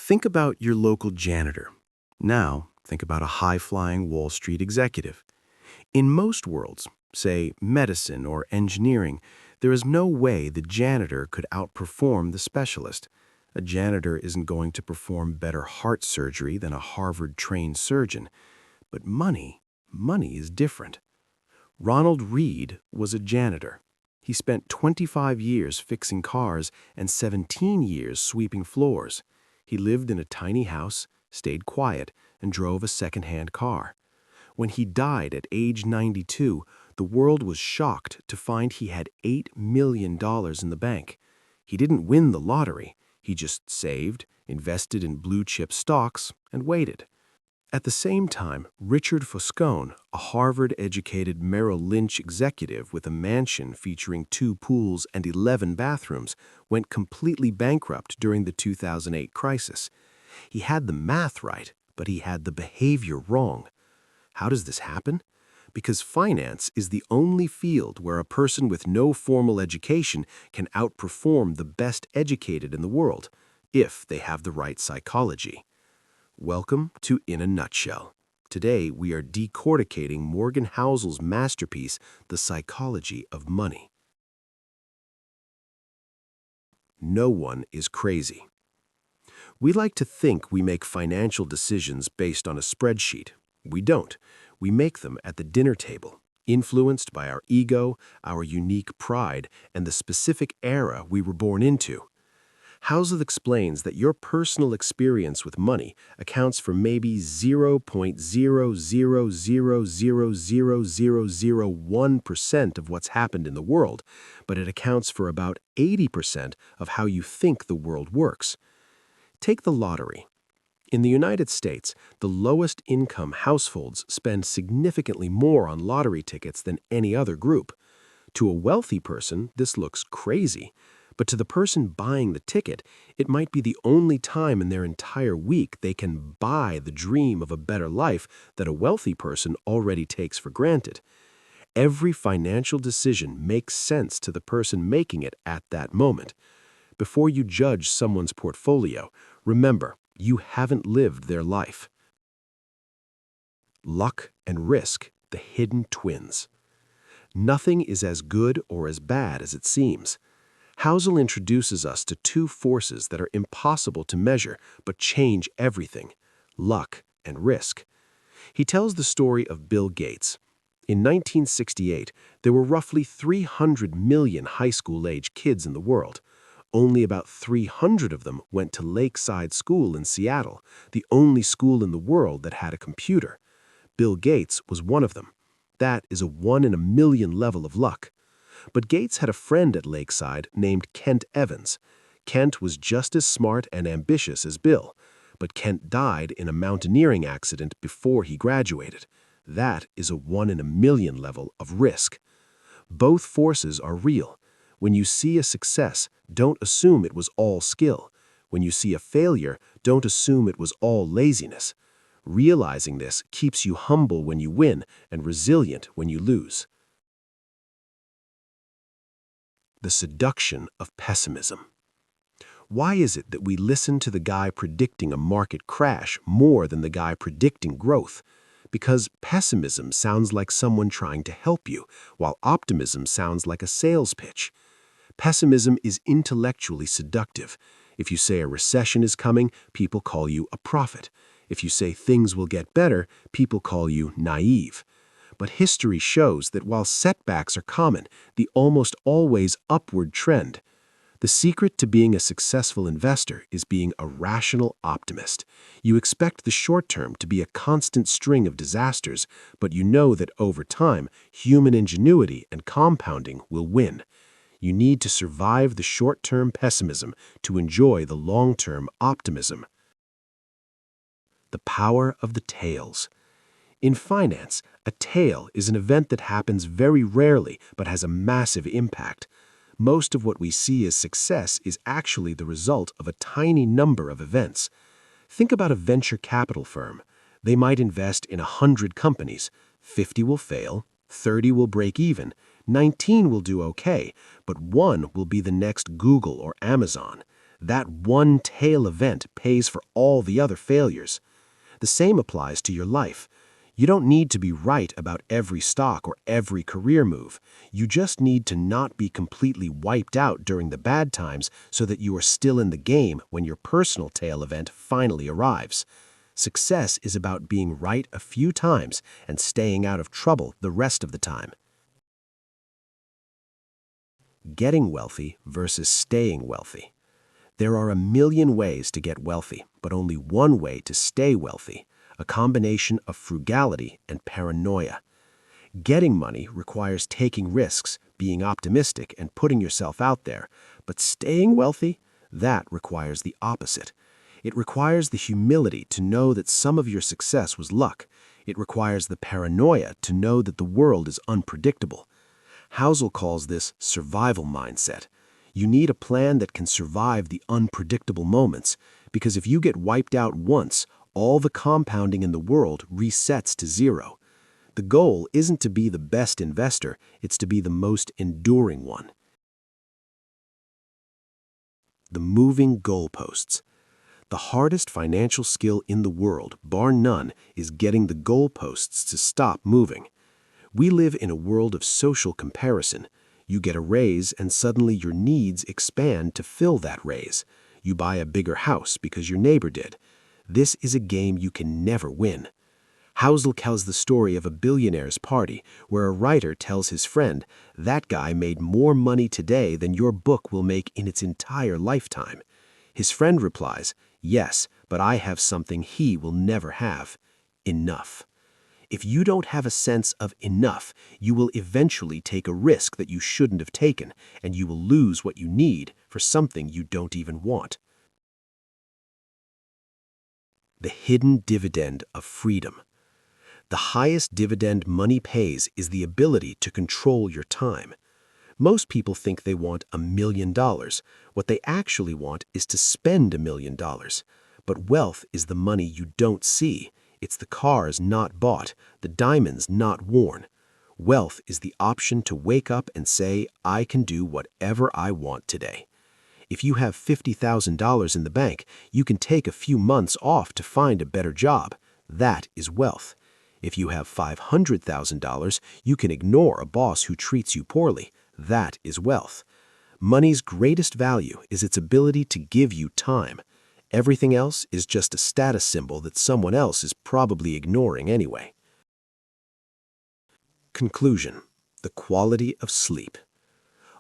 Think about your local janitor. Now, think about a high-flying Wall Street executive. In most worlds, say medicine or engineering, there is no way the janitor could outperform the specialist. A janitor isn't going to perform better heart surgery than a Harvard-trained surgeon. But money is different. Ronald Reed was a janitor. He spent 25 years fixing cars and 17 years sweeping floors. He lived in a tiny house, stayed quiet, and drove a second-hand car. When he died at age 92, the world was shocked to find he had $8 million in the bank. He didn't win the lottery. He just saved, invested in blue-chip stocks, and waited. At the same time, Richard Foscone, a Harvard-educated Merrill Lynch executive with a mansion featuring 2 pools and 11 bathrooms, went completely bankrupt during the 2008 crisis. He had the math right, but he had the behavior wrong. How does this happen? Because finance is the only field where a person with no formal education can outperform the best educated in the world, if they have the right psychology. Welcome to In a Nutshell. Today, we are decorticating Morgan Housel's masterpiece, The Psychology of Money. No one is crazy. We like to think we make financial decisions based on a spreadsheet. We don't. We make them at the dinner table, influenced by our ego, our unique pride, and the specific era we were born into. Housel explains that your personal experience with money accounts for maybe 0.000000001% of what's happened in the world, but it accounts for about 80% of how you think the world works. Take the lottery. In the United States, the lowest income households spend significantly more on lottery tickets than any other group. To a wealthy person, this looks crazy. But to the person buying the ticket, it might be the only time in their entire week they can buy the dream of a better life that a wealthy person already takes for granted. Every financial decision makes sense to the person making it at that moment. Before you judge someone's portfolio, remember, you haven't lived their life. Luck and risk, the hidden twins. Nothing is as good or as bad as it seems. Housel introduces us to 2 forces that are impossible to measure but change everything: luck and risk. He tells the story of Bill Gates. In 1968, there were roughly 300 million high school-age kids in the world. Only about 300 of them went to Lakeside School in Seattle, the only school in the world that had a computer. Bill Gates was one of them. That is a 1 in a million level of luck. But Gates had a friend at Lakeside named Kent Evans. Kent was just as smart and ambitious as Bill, but Kent died in a mountaineering accident before he graduated. That is a 1 in a million level of risk. Both forces are real. When you see a success, don't assume it was all skill. When you see a failure, don't assume it was all laziness. Realizing this keeps you humble when you win and resilient when you lose. The seduction of pessimism. Why is it that we listen to the guy predicting a market crash more than the guy predicting growth? Because pessimism sounds like someone trying to help you, while optimism sounds like a sales pitch. Pessimism is intellectually seductive. If you say a recession is coming, people call you a prophet. If you say things will get better, people call you naive. But history shows that while setbacks are common, the almost always upward trend. The secret to being a successful investor is being a rational optimist. You expect the short term to be a constant string of disasters, but you know that over time, human ingenuity and compounding will win. You need to survive the short-term pessimism to enjoy the long-term optimism. The power of the tails. In finance, a tail is an event that happens very rarely but has a massive impact. Most of what we see as success is actually the result of a tiny number of events. Think about a venture capital firm. They might invest in 100 companies. 50 will fail, 30 will break even, 19 will do okay, but 1 will be the next Google or Amazon. That one tail event pays for all the other failures. The same applies to your life. You don't need to be right about every stock or every career move. You just need to not be completely wiped out during the bad times so that you are still in the game when your personal tail event finally arrives. Success is about being right a few times and staying out of trouble the rest of the time. Getting wealthy versus staying wealthy. There are a million ways to get wealthy, but only one way to stay wealthy, a combination of frugality and paranoia. Getting money requires taking risks, being optimistic, and putting yourself out there, but staying wealthy, that requires the opposite. It requires the humility to know that some of your success was luck. It requires the paranoia to know that the world is unpredictable. Housel calls this survival mindset. You need a plan that can survive the unpredictable moments, because if you get wiped out once, all the compounding in the world resets to zero. The goal isn't to be the best investor, it's to be the most enduring one. The moving goalposts. The hardest financial skill in the world, bar none, is getting the goalposts to stop moving. We live in a world of social comparison. You get a raise and suddenly your needs expand to fill that raise. You buy a bigger house because your neighbor did. This is a game you can never win. Housel tells the story of a billionaire's party where a writer tells his friend, "That guy made more money today than your book will make in its entire lifetime." His friend replies, "Yes, but I have something he will never have: enough." If you don't have a sense of enough, you will eventually take a risk that you shouldn't have taken, and you will lose what you need for something you don't even want. The hidden dividend of freedom. The highest dividend money pays is the ability to control your time. Most people think they want $1 million. What they actually want is to spend $1 million. But wealth is the money you don't see. It's the cars not bought, the diamonds not worn. Wealth is the option to wake up and say, "I can do whatever I want today." If you have $50,000 in the bank, you can take a few months off to find a better job. That is wealth. If you have $500,000, you can ignore a boss who treats you poorly. That is wealth. Money's greatest value is its ability to give you time. Everything else is just a status symbol that someone else is probably ignoring anyway. Conclusion: the quality of sleep.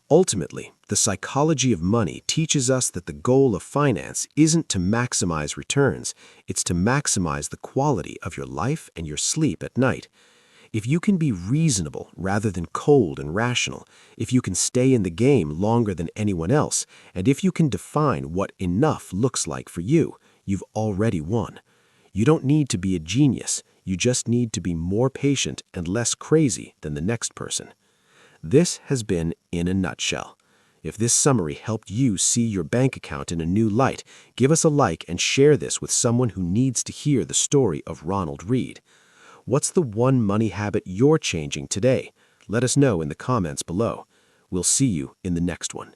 Ultimately, the psychology of money teaches us that the goal of finance isn't to maximize returns, it's to maximize the quality of your life and your sleep at night. If you can be reasonable rather than cold and rational, if you can stay in the game longer than anyone else, and if you can define what enough looks like for you, you've already won. You don't need to be a genius, you just need to be more patient and less crazy than the next person. This has been In a Nutshell. If this summary helped you see your bank account in a new light, give us a like and share this with someone who needs to hear the story of Ronald Read. What's the one money habit you're changing today? Let us know in the comments below. We'll see you in the next one.